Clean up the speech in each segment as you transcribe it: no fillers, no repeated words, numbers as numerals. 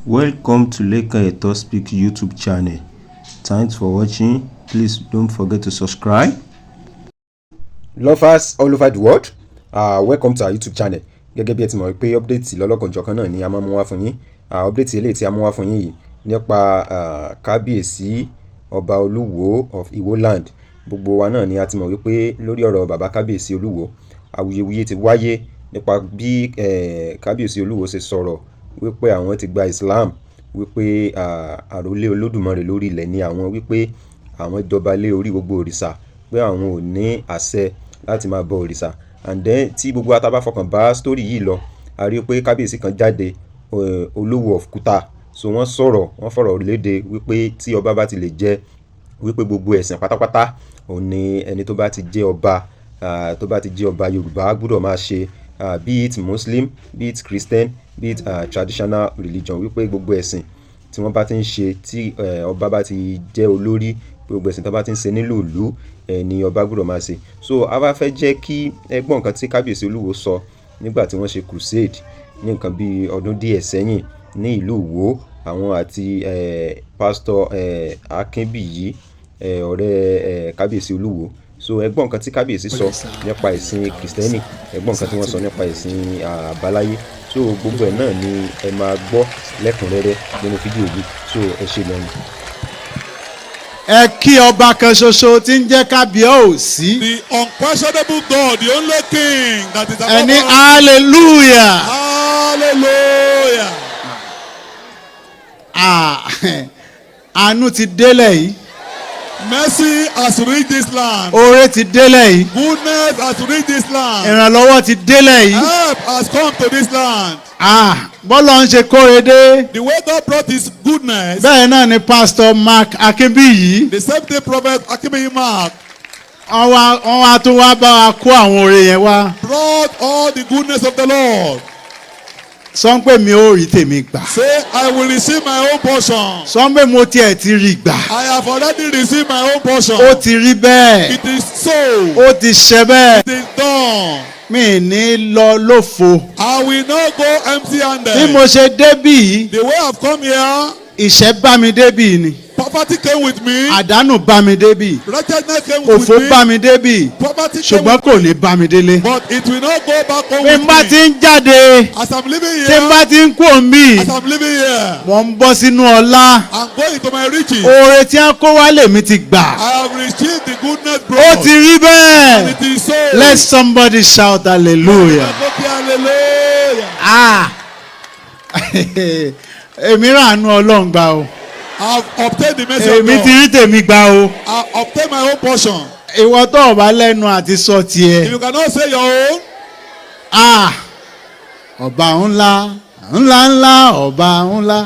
Welcome to Leka Eto Speak YouTube channel. Thanks for watching. Please don't forget to subscribe. Lovers all over the world, welcome to our YouTube channel. Gẹ́gẹ́ bí ẹ ti mọ̀ pé update lọ́lọ́kanjọ̀kan náà ni a máa mú wá fún yín. Update eléyìí tí a mú wá fún yín yìí nípa kábíyèsí ọba Oluwo of Iwo land. Gbogbo wa náà ni a ti mọ̀ wípé lórí ọ̀rọ̀ bàbá kábíyèsí Oluwo, awuyewuye ti wáyé nípa bí kábíyèsí Oluwo ṣe sọ̀rọ̀ wípé àwọn ti gba Islam, wípé àrólé Olódùmarè lórí ilẹ̀ ni àwọn, wípé àwọn jọba lé orí gbogbo òrìṣà, pé àwọn ò ní àṣẹ láti máa bọ òrìṣà. And then tí gbogbo ataba fọkàn bá story yìí lọ, a rí pé kábíyèsí kan jáde, Oluwo of Kuta, so wọ́n sọ̀rọ̀, wọ́n fọ̀rọ̀ léde wípé tí ọba bá ti lè jẹ́, wípé gbogbo ẹ̀sìn pátápátá òun ni ẹni tó bá ti jẹ́ ọba, Yorùbá gbọ́dọ̀ máa ṣe, be it Muslim, be it Christian, be it traditional religion, wípé gbogbo ẹ̀sìn tí wọ́n bá ti ń ṣe, tí ọba bá ti jẹ́ olórí, gbogbo ẹ̀sìn tó bá ti ń ṣe nílùú ìlú ni ọba gbọ́dọ̀ máa ṣe. So a wá fẹ́ jẹ́ kí ẹgbọ́n nǹkan tí kábíyèsí Oluwo sọ nígbà tí wọ́n ṣe crusade ní nǹkan bí ọdún díẹ̀ sẹ́yìn ní ìlú Ìwó, àwọn àti pastor Akínbíyì, ọ̀rẹ́ kábíyèsí Oluwo. So ẹgbọ́n nǹkan tí kábíyèsí sọ nípa ẹ̀sìn kìrìsìtẹ́nì, ẹgbọ́n nǹkan tí wọ́n sọ nípa ẹ̀sìn àbáláyé. So gbogbo ẹ̀ náà ni ẹ máa gbọ́ lẹ́kùnrẹ́rẹ́ nínú fídíò yìí. So ẹ ṣé lẹ́nu. Ẹ kí ọba kan ṣoṣo tí ń jẹ́ kábíyèsí. The unquestionable God, the only king that is above all. Ẹni hallelujah. Hallelujah. Àánú ti délẹ̀ yìí. Mercy has reached this land. Oore ti délẹ̀ yìí. Goodness has reached this land. Ìrànlọ́wọ́ ti délẹ̀ yìí. Help has come to this land. Bọ́lá ń ṣe kóre dé. The way God brought his goodness. Bẹ́ẹ̀ náà ni Pastor Mark Akínbíyì. The same day Prophet Akínbíyì Mark. Wọ́n wá tún wá bá wa kó àwọn oore yẹn wá. Brought all the goodness of the Lord. Sọ pé mi ò rí tèmi gbà. Say I will receive my own portion. Sọ pé mo tiẹ̀ ti rí gbà. I have already received my own portion. Ó ti rí bẹ́ẹ̀. It is so. Ó ti ṣe bẹ́ẹ̀. It is done. Mi ní lọ lófo. I will not go empty-handed. Bí mo ṣe débì. The way I've come here. Ìṣẹ́ bá mi débì ni. Poverty came with me. Àdánù bá mi débì. Wretchedness came with me. Òfò bá mi débì. Poverty came ṣùgbọ́n kò ní bá mi délé. But it will not go back home bí with n bá me. ti ń jáde. As I'm living here. tí n bá ti ń kú òmí. As I'm living here. mo ń bọ́ sínú ọlá. I'm going to my riches. oore tí a kó wálé mi ti gbà. I have received the goodness ó brought. ti rí bẹ́ẹ̀. And it is so. Let somebody shout hallelujah. Hallelujah. Èmi ràánú Ọlọ́run gbà o. I've obtained the mercy of èmi God. ti rí tèmi gbà o. I obtained my own portion. ìwọ tó o bá lẹ́nu àti sọ tiẹ̀. If you cannot say your own. Ọba ńlá ńlá ńlá ọba ńlá.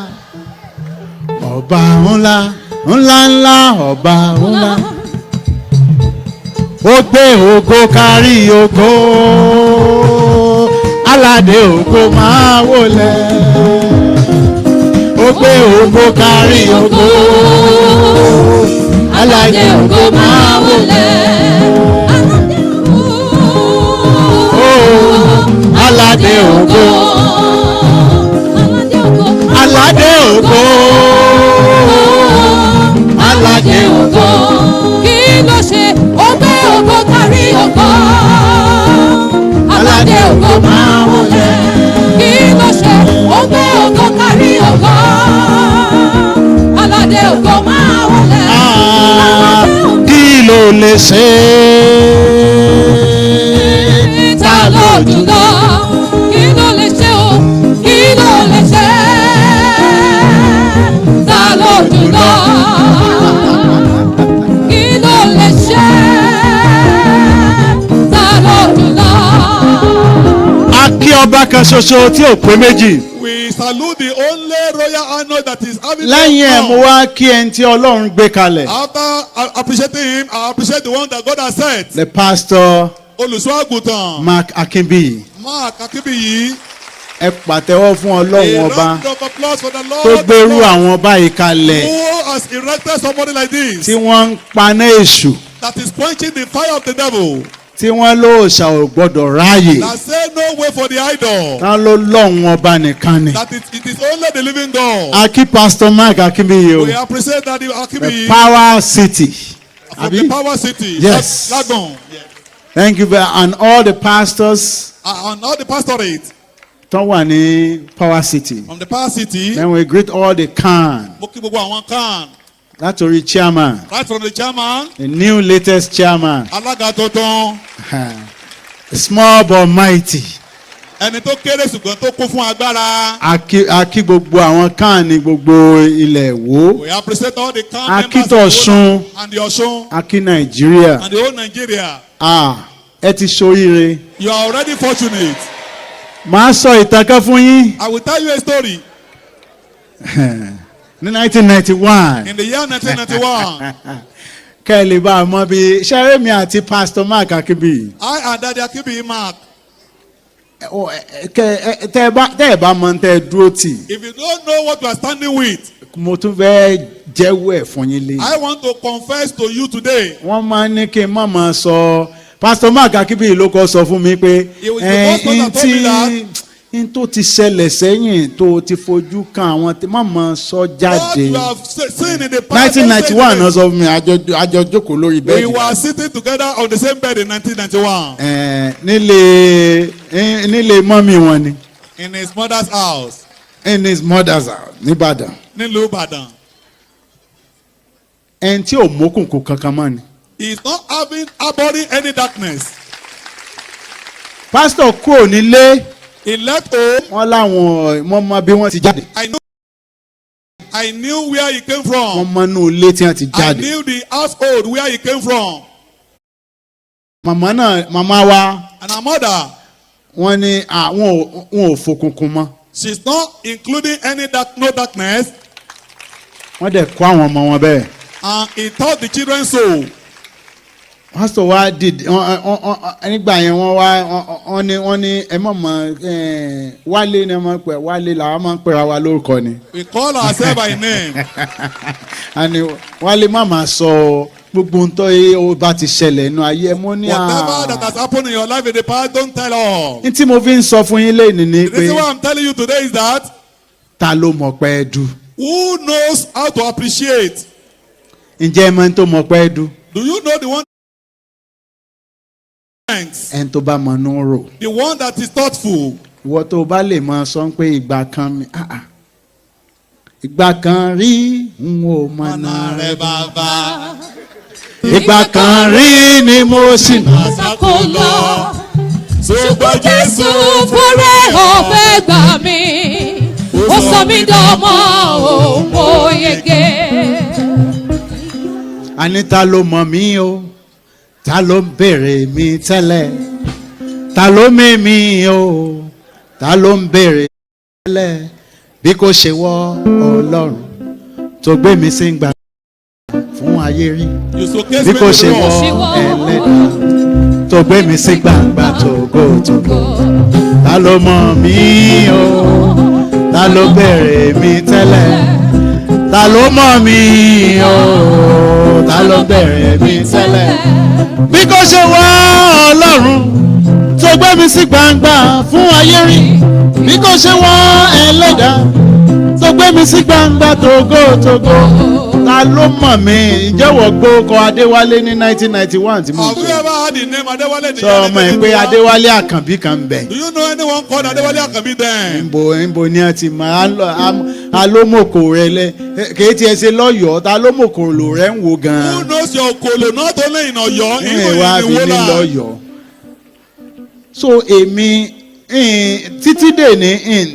Ọba ńlá ńlá ńlá ọba ńlá. Ó gbé ògo kárí ògo. Aládé ògo máa wólẹ̀. Ó gbé ògo kárí ògo. Aládé ògo máa wólẹ̀. Aládé ògo. Aládé ògo. Aládé ògo. Kí ló ṣe? Ó gbé ògo kárí ògo. Aládé ògo máa wọlé. Kí ló ṣe? Ó gbé ògo kárí ògo. Aládé ògo máa wọlé. Kí ló lè ṣe? Ta ló jùlọ? Kí ló lè ṣe o? Kí ló lè ṣe? Ta ló jùlọ? Kí ló lè ṣe? Ta ló jùlọ? A kí ọba kan ṣoṣo tí ò pé méjì. We salute the only royal honor that is having. Lẹ́yìn ẹ̀ mo wá kí ẹni tí Ọlọ́run gbé kalẹ̀. After appreciating him, I appreciate the one that God has set. The pastor Olùṣọ́àgùntàn Mark Akínbíyì. Mark Akínbíyì. Ẹ pàtẹ́wọ́ fún Ọlọ́run A ọba round of applause for the Lord. tó gbèrú àwọn báyìí kalẹ̀. Who has erected somebody like this? Tí wọ́n ń paná èṣù. That is quenching the fire of the devil. tí wọ́n lóòṣà ò gbọ́dọ̀ ráàyè. That say no way for the idol. Ká ló lọ́hùn ọba nìkan ni. That it is only the living God. Aki Pastor Mark Akínbíyì o. We appreciate that the The Power City. from the Power City. Yes. Lagon. Thank you very and all the pastors And all the pastorate tó wà ní Power City. from the Power City. Then we greet all the can. Mo kí gbogbo àwọn kan. Látòrí chairman. Right from the chairman. The new latest chairman. Alága tuntun. Small but mighty. Ẹni tó kéré ṣùgbọ́n tó kún fún agbára. Aki gbogbo àwọn kan ní gbogbo ilẹ̀ Ìwó. We appreciate all the camp Aki members of Ọ̀ṣun. and the Ọ̀ṣun Aki Nàìjíríà. and the whole Nigeria. Ẹ ti ṣoríire. You are already fortunate. Màá sọ ìtàn kan fún yín. I will tell you a story. Ní 1991. In the year 1991, Kẹ́ ẹ lè bá a mọ̀ bí Ṣẹ́rẹ́mi àti Pastor Mark Akínbíyì. I and Daddy Akibi Mark. Tẹ́ ẹ bá mọ̀ tẹ́ ẹ dúró tì. If you don't know what you are standing with, Mo tún fẹ́ jẹ́wọ́ ẹ̀ fún yín lé. I want to confess to you today. Wọ́n máa ń ní kí n má máa sọ Pastor Mark Akínbíyì ló kọ́ sọ fún mi pé n tó ti ṣẹlẹ̀ sẹ́yìn tó ti fojú kan àwọn tí má máa sọ jáde. 1991 náà sọ fún mi àjọ jókòó lórí bẹ́ẹ̀dì. We were sitting together on the same bed in 1991. Nílé mọ́mí wọn ni. In his mother's house. In his mother's house nìbàdàn. Nílùú Ìbàdàn. Ẹni tí ò mókùnkùn kankan mọ́ ni. He is not harboring any darkness. Pastor kúrò nílé. He left home. Wọ́n láwọn mọ bí wọ́n ti jáde. I knew where he came from. Wọ́n mọ inú ilé tí wọ́n ti jáde. I knew the household where he came from. Màmá wa. And her mother. Wọ́n ní wọn ò fòkùnkùn mọ́. She's not including any no darkness. Wọ́n dẹ̀ kó àwọn ọmọ wọn bẹ́ẹ̀. And he taught the children so. Pastor wa did nígbà yẹn wọ́n ní ẹ mọ̀ Wálé ni wọ́n pè Wálé làwọn máa ń pera wa lórúkọ ni. We call ourselves by name. Àní Wálé má máa sọ gbogbo ntọ́ yìí ó bá ti ṣẹlẹ̀ nínú ayé mo ní whatever that has happened in your life in the past, don't tell all. n tí mo fi ń sọ fún yín lẹ́yìn ni pé. The reason why I'm telling you today is that. Ta ló mọ̀ pé ẹ dù. Who knows how to appreciate? Ǹjẹ́ ẹ mọ̀ ní tó mọ̀ pé ẹ dù. Do you know the one? Thanks. Ẹni tó bá mọ̀ nú rò. The one that is thoughtful. Ìwọ tó bá lè máa sọ pé ìgbà kan mi. Ìgbà kan rí n ò mọ̀nà rẹ̀ bàbá. Ìgbà kan rí ni mo sì máa sákò lọ. Ṣùgbọ́n Jésù fúnra ọ̀fẹ́ gbà mí. Ó sọ mí dọ́mọ òun mo yege. Àní ta ló mọ̀ mí o? Ta ló ń béèrè mi tẹ́lẹ̀? Ta ló mí mi o? Ta ló ń béèrè tẹ́lẹ̀? Bí kò ṣe wọ́ Ọlọ́run tó gbé mi sí gbà fún ayé rí. Bí kò ṣe wọ́ Ẹlẹ́dàá tó gbé mi sí gbàgbà tògótògó. Ta ló mọ̀ mí o? Ta ló béèrè mi tẹ́lẹ̀? Ta ló mọ̀ mí o? Ta ló béèrè mi tẹ́lẹ̀? Bí kò ṣe wá Ọlọ́run tó gbé mi sí gbangba fún ayé rí. Bí kò ṣe wá Ẹlẹ́dàá tó gbé mi sí gbangba tògótògó. Ta ló mọ̀ mí? Ìjẹ́wọ̀ gbókọ Adéwálé ní 1991 tí mo Have you ever heard the name Adéwálé? Sọ ọmọ ẹ pé Adéwálé Àkànbí kan bẹ̀. Do you know anyone called Adéwálé Àkànbí then? Nbo ni a ti mọ̀ alómòkò rẹ lẹ kìí tiẹ̀ ṣe lọ́yọ̀ọ́ ta alómòkò lò rẹ ń wo gan-an. Who knows your kolo not only in Ọ̀yọ́ even in Ìwà fi ní Ìwólà? lọ́yọ̀ọ́. So èmi títí dè ní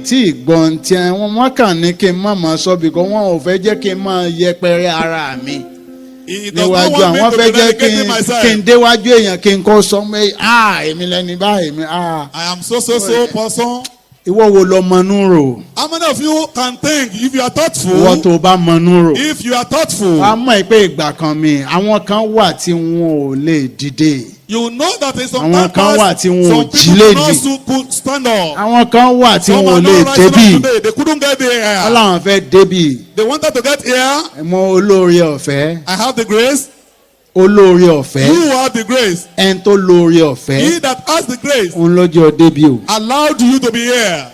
tí ìgbọ̀n tí wọ́n kàn ní kí n má máa sọ bìkọ́ wọn ò fẹ́ jẹ́ kí n máa yẹpẹrẹ ara mi níwájú àwọn fẹ́ jẹ́ kí n déwájú èèyàn kí n kọ́ sọ pé èmi lẹ́ni báyìí mi. I am so person. Ìwọ wo lọ mọnú rò? How many of you can think if you are thoughtful? Ìwọ tó bá mọnú rò. If you are thoughtful. Wàá mọ̀ pé ìgbà kan mi àwọn kan wà tí wọn ò lè dìde. You know that in some àwọn kan wà tí wọn ò some jí people lèdè. could stand up. Àwọn kan wà tí Some wọn ò are lè not rising up débì. today. They couldn't get there. Aláwọn fẹ́ débì. They wanted to get here. Mo olóore ọ̀fẹ́. I have the grace. olóore ọ̀fẹ́. You have the grace. ẹni tó lóore He ọ̀fẹ́. that has the grace òun lọ́jọ́ débi o. allowed you to be here.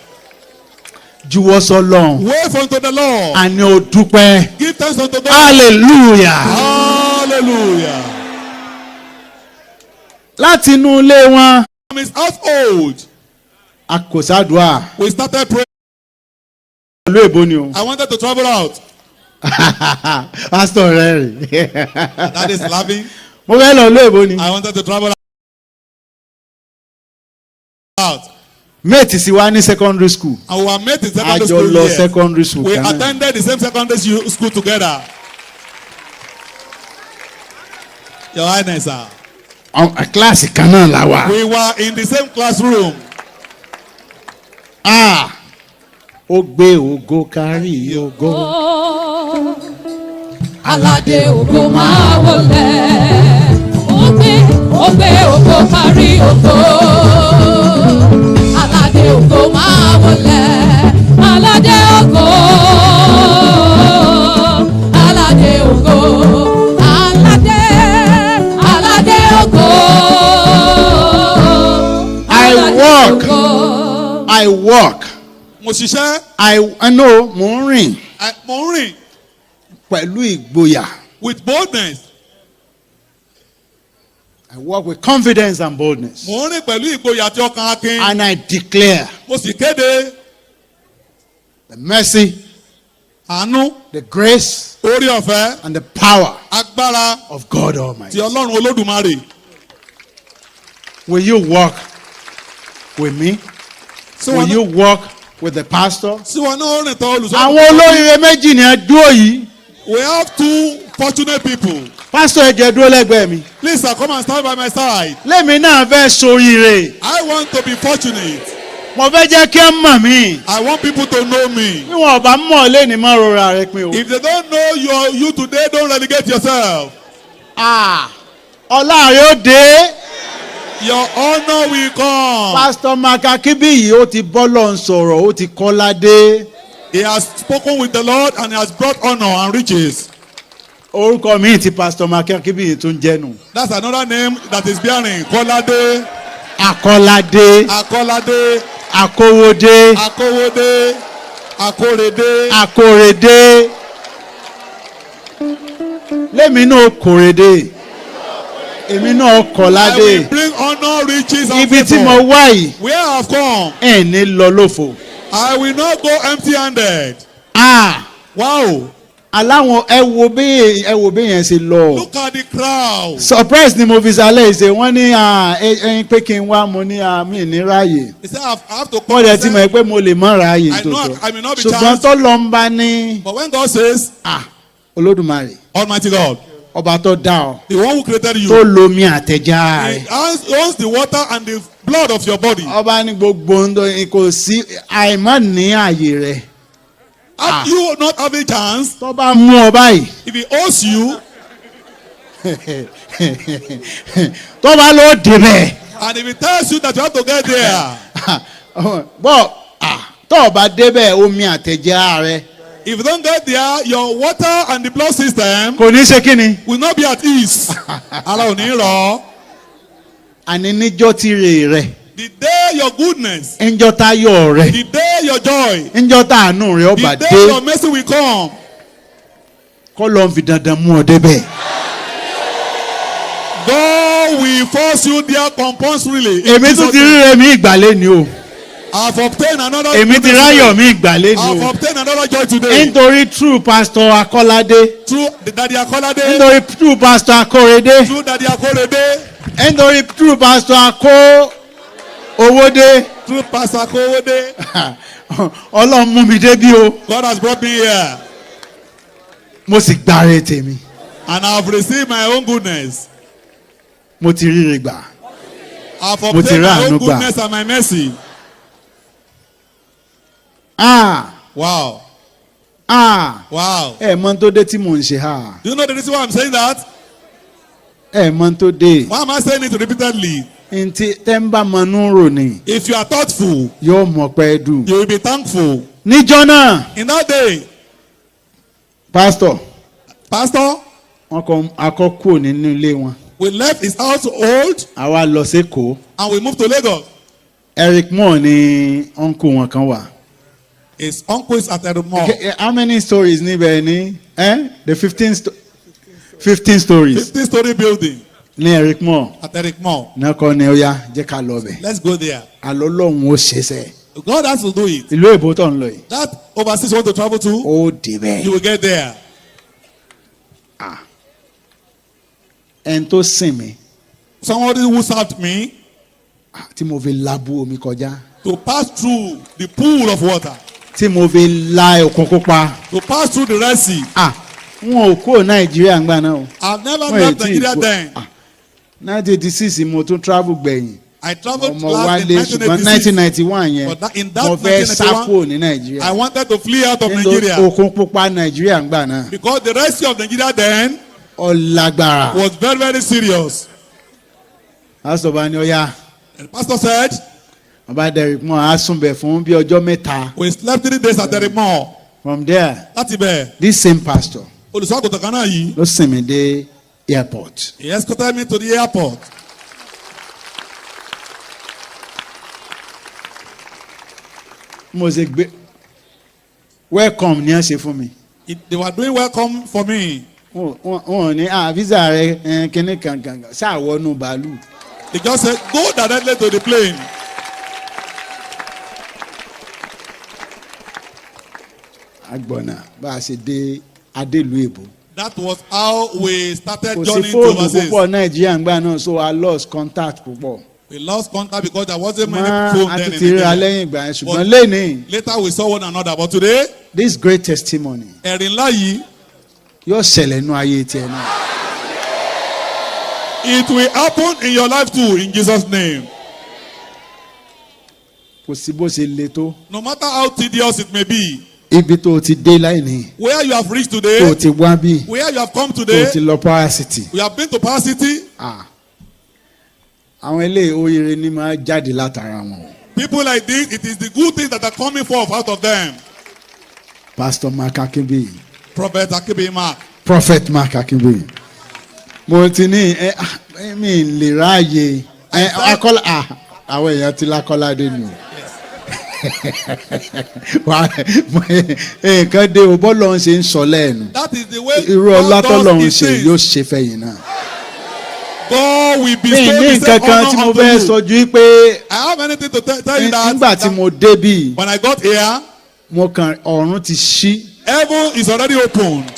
juwọ́ sọ́lọ́run. Wait unto the Lord. àní o dúpẹ́. Give thanks unto God. hallelujah. Hallelujah. láti inú ilé wọn. From his household, a kò sádùá. we started praying. ìlú èbó ni o. I wanted to travel out. pastor rẹ rè. That is laughing. mo fẹ́ lọ ìlú èbó ni. I wanted to travel out. mate sì wá ní secondary school. And we were met in secondary a jọ school lọ here. secondary school We kan náà. attended the same secondary school together. Your Highness, sir. kíláàsì kan náà la wà. We were in the same classroom. ó gbé ògo kárí ògo. Aládé ògo máa wọlé. Ó gbé ògo kárí ògo. Aládé ògo máa wọlé. Aládé ògo. Aládé ògo. Aládé ògo. I walk. Mo ṣiṣẹ́. I know mo ń rìn. Mo ń rìn. pẹ̀lú ìgboyà. With boldness. I walk with confidence and boldness. Mo ń rìn pẹ̀lú ìgboyà àti ọkàn akin. And I declare. Mo sì kéde. The mercy. Àánú. The grace. Orí ọ̀fẹ́. And the power. Agbára. Of God Almighty. Ti Ọlọ́run Olódùmarè. Will you walk with me? Will you walk with the pastor? Sí wọn náà rìn tán olùsọ. àwọn olóríire méjì ni ẹ dúró yìí. We have two fortunate people. pastor ẹ jẹ́ dúró lẹ́gbẹ̀ẹ́ mi. Please sir, come and stand by my side. lẹ́mi náà fẹ́ ṣoríire. I want to be fortunate. mo fẹ́ jẹ́ kí ẹ mọ̀ mí. I want people to know me. bí wọn ò bá mọ̀ ọ́ lẹ́ni má rora rẹ pin o. If they don't know you today, don't relegate yourself. ọlá rẹ ó dé. Your honor will come. pastor makakibi yìí ó ti bọ́lọ̀ ń sọ̀rọ̀ ó ti kọ́ládé. He has spoken with the Lord and he has brought honor and riches. orúkọ mi ti pastor makakibi yìí tún jẹ́nu. That's another name that is bearing. Kọ́ládé. akọ́ládé. Akọ́ládé. akówódé. Akówódé. Akórèdé. akórèdé. lẹ́mi náà kórèdé. èmi náà kọ́ládé. I will bring honor, riches and ibi tí mo favor. wá yìí. Where I have come. ẹ̀ ní lọ lófo. I will not go empty-handed. Wow. aláwọn ẹ wo bí yẹn ṣe lọ. Look at the crowd. surprise ni mo fi ṣàlẹ̀ ṣe wọ́n ní ẹyin pé kí n wá mo ní mi ní ráàyè. He said I have to come. wọ́n dẹ̀ ti mọ̀ pé mo lè mọ̀ ráàyè I know tòótọ́. I may not be ṣùgbọ́n chanced. tó lọ ń bá ní. But when God says, olódùmarè. Almighty God, ọba tó dá ọ. the one who created you, tó lomi àtẹ̀já He rẹ̀. owns the water and the blood of your body. ọba ní gbogbo kò sí àìmọ́ ní ààyè rẹ̀. Have you not have a chance? tó bá mú ọ báyìí. If He owes you, tó bá lọ débẹ̀. and if He tells you that you have to get there, bọ́ tó o bá débẹ̀ omi àtẹ̀já rẹ̀. if you don't get there, your water and the blood system kò ní ṣe kí ni. will not be at ease. Ara ò ní rọ̀. àní níjọ́ tí rè rẹ̀. The day your goodness, ńjọ́ tá yọ̀ rẹ̀. the day your joy, ńjọ́ tá àánú rẹ̀ ọba the day dé. your mercy will come. kọ́ ló ń fi dandan mú ọ débẹ̀. God will force you there compulsorily. èmi tún ti rí rẹ̀ mi ìgbàlẹ̀ ni o. I've obtained another. èmi ti ráyọ̀ mi ìgbàlẹ̀ ni I've o. obtained another joy today. nítorí true pastor akọ́ládé. Through Daddy Akolade. nítorí true pastor akórèdé. Through Daddy Akorede. nítorí true pastor akó owódé. Through Pastor Akowode. ọlọ́run mú mi débí o. God has brought me here. mo sì gbáre tèmi. And I've received my own goodness. mo ti ríre gbà. I've Mo ti obtained rí my own àánú gbà. goodness and my mercy. Wow. Wow. ẹ mọ tó dé tí mò ń ṣe ha. Do you know the reason why I'm saying that? ẹ mọ tó dé. Why am I saying it repeatedly? ntí tẹ́ḿbà mọ́nú rò ní. If you are thoughtful, yóò mọ̀ pé dùn. you will be thankful. níjọ́ náà. In that day, pastor Pastor, wọ́n kọ́ akọ́kọ́ nínú ilé wọn. We left his household. Àwa lọ sí Èkó. And we moved to Lagos. Eric Moore ni uncle wọn kan wà. His uncle is at the mall. How many stories níbẹ̀ ni? The 15 stories. 15-story building. Ní Eric Moore. At Eric Moore. Náà kọ́ ni ó yá jẹ́ ká lọ bẹ̀. Let's go there. Àlọ́ lọ́hùn ó ṣe sẹ́. God has to do it. Ìlú èbó tó ń lọ yìí. That overseas you want to travel to, Ó débẹ̀. you will get there. Ẹn tó sìn mí. Somebody who served me Tí mo fi labu omi kọjá. to pass through the pool of water. Tí mo fi la òkun pupa. To pass through the Red Sea. Wọn ò kó Nàìjíríà ńgbà náà o. I've never left Nigeria then. 1986 mo tún travel gbẹ̀yìn. I traveled Ọmọ last in wálé ṣùgbọ́n 1991 yẹn in that mo fẹ́ sá 1991, kúrò ní Nàìjíríà. I wanted to flee out of Nítorí Nigeria. òkun pupa Nàìjíríà ńgbà náà. Because the Red Sea of Nigeria then Ọlágbára. was very, very serious. Pásítọ̀ bá ní ọ̀yá. And the pastor said, Bàbá Derek Moore á súnbẹ̀ fún bí ọjọ́ mẹ́ta. we slept 3 days at the mall. From there, Láti bẹ̀, this same pastor olùṣọ́àgùntàn kan náà yìí, ló sìn mí dé airport. he escorted me to the airport. Mo ṣe gbé welcome ní ẹ ṣe fún mi. They were doing welcome for me. Wọ́n ní visa rẹ kíní kankan ṣáà wọnú bàálù. They just said, go directly to the plane. Agbọ̀nà bá a ṣe dé Adélu Èbó. That was how we started Kò sí journeying to fóònù overseas. púpọ̀ Nàìjíríà ń gbà náà, so I lost contact púpọ̀. We lost contact because there wasn't many Máa phone a then ti in ti ríra Nigeria. lẹ́yìn ìgbà yẹn ṣùgbọ́n But lẹ́nìí later we saw one another. But today, this great testimony ẹ̀rí ńlá yìí, yóò ṣẹlẹ̀ nú ayé tiẹ̀ náà. it will happen in your life too, in Jesus' name. Kò sí bó ṣe le tó. No matter how tedious it may be, Ibi tó o ti dé láìní. where you have reached Tó o today, ti wá bí. where you have come Tó o today, ti lọ Power City. we have been to Power City. Àwọn eléyìí oríire ni máa jáde látara wọn. People like this, it is the good things that are coming forth out of them. Pastor Mark Akínbíyì. Prophet Akibi Mark. Prophet Mark Akínbíyì. Mo ti ní mi lè ráàyè akọ́lá àwọn èèyàn ti lákọ́ládé nù. Nǹkan dé o bọ́lọ̀ ń ṣe ń sọ lẹ́nu. That is the way Irú ọlá God tọ́lọ̀ ń does ṣe his yóò things. ṣe fẹ̀yìn náà. God will Mi bestow ní the nǹkan same kan tí honor mo unto fẹ́ you. sọ ju pé I have anything to tell you nígbà that tí mo débì when I got here, mo kàn ọ̀run ti ṣí. heaven is already opened.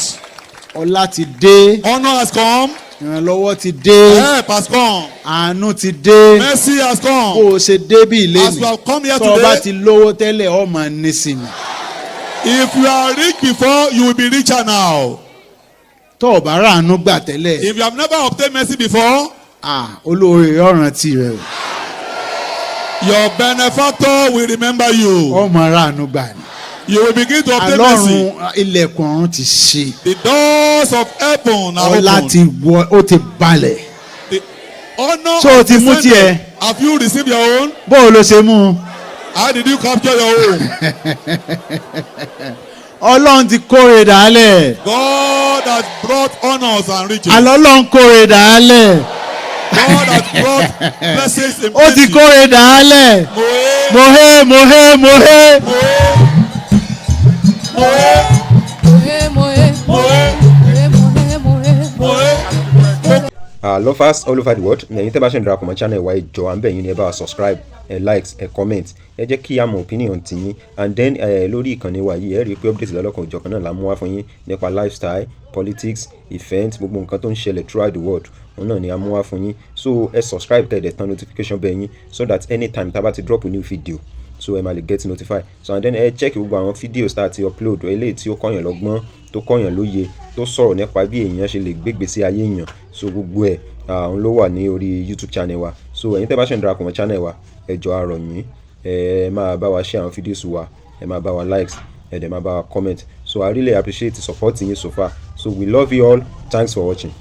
Ọlá ti dé. Honor has come. Ìrànlọ́wọ́ ti dé. Help has come. Àánú ti dé. Mercy has come. Kó o ṣe débì As you lẹ́nu. have come here Tó o bá today, ti lówó tẹ́lẹ̀ ọ máa ní sí mi. if you are rich before, you will be richer now. Tó o bá ràánú gbà tẹ́lẹ̀. If you have never obtained mercy before, Olóore ọ̀ràn tirẹ̀ o. your benefactor will remember you. Ọ máa ràánú gbà ni. You will begin to obtain mercy. Àlọ́run ilẹ̀kùn ọ̀run ti ṣí. The doors of heaven are Ọlá open. ti wọ ó ti balẹ̀. The honor So o of ti mú descendant. tiẹ̀. Have you received your own? Bó o lo ṣe mú un. How did you capture your own? Ọlọ́run ti kóre dàálẹ̀. God has brought honors and riches. Àlọ́ Ọlọ́run kóre dàálẹ̀. God has brought blessings in Ó ti plenty. kóre dàálẹ̀. Mohe, Mohe. mohe, Lovers all over the world ẹ̀yin tẹ́ bá ṣe ń darapọ̀ mọ́ channel wa ẹ jọ̀ọ́ à ń bẹ̀ yín ni ẹ bá wa subscribe ẹ likes ẹ comment ẹ jẹ́ kí a mọ opinion tiyín and then lórí ìkànnì wa yìí ẹ rí i pé update lọ́lọ́kan òjọ̀kan náà la mú wá fún yín nípa lifestyle politics event gbogbo nǹkan tó ń ṣẹlẹ̀ throughout the world òun náà ni a mú wá fún yín so ẹ subscribe kẹ́ ẹ dẹ̀ tán notification bell yín so that anytime tá a bá ti drop a new video so ẹ máa lè get notified so and then ẹ check gbogbo àwọn videos tá a ti upload eléyìí tí ó kọ́yàn lọ́gbọ́n tó kọ́yàn lóye tó sọ̀rọ̀ nípa bí èèyàn ṣe lè gbégbèsè ayé èèyàn so gbogbo ẹ̀ òun ló wà ní orí YouTube channel wa so ẹ̀yin tẹ́ bá ṣe ń darapọ̀ mọ́ channel wa ẹ jọ̀ọ́ a rọ̀ yín ẹ máa bá wa share àwọn videos wa ẹ máa bá wa likes ẹ dẹ̀ máa bá wa comment so I really appreciate the support yín so far so we love you all thanks for watching.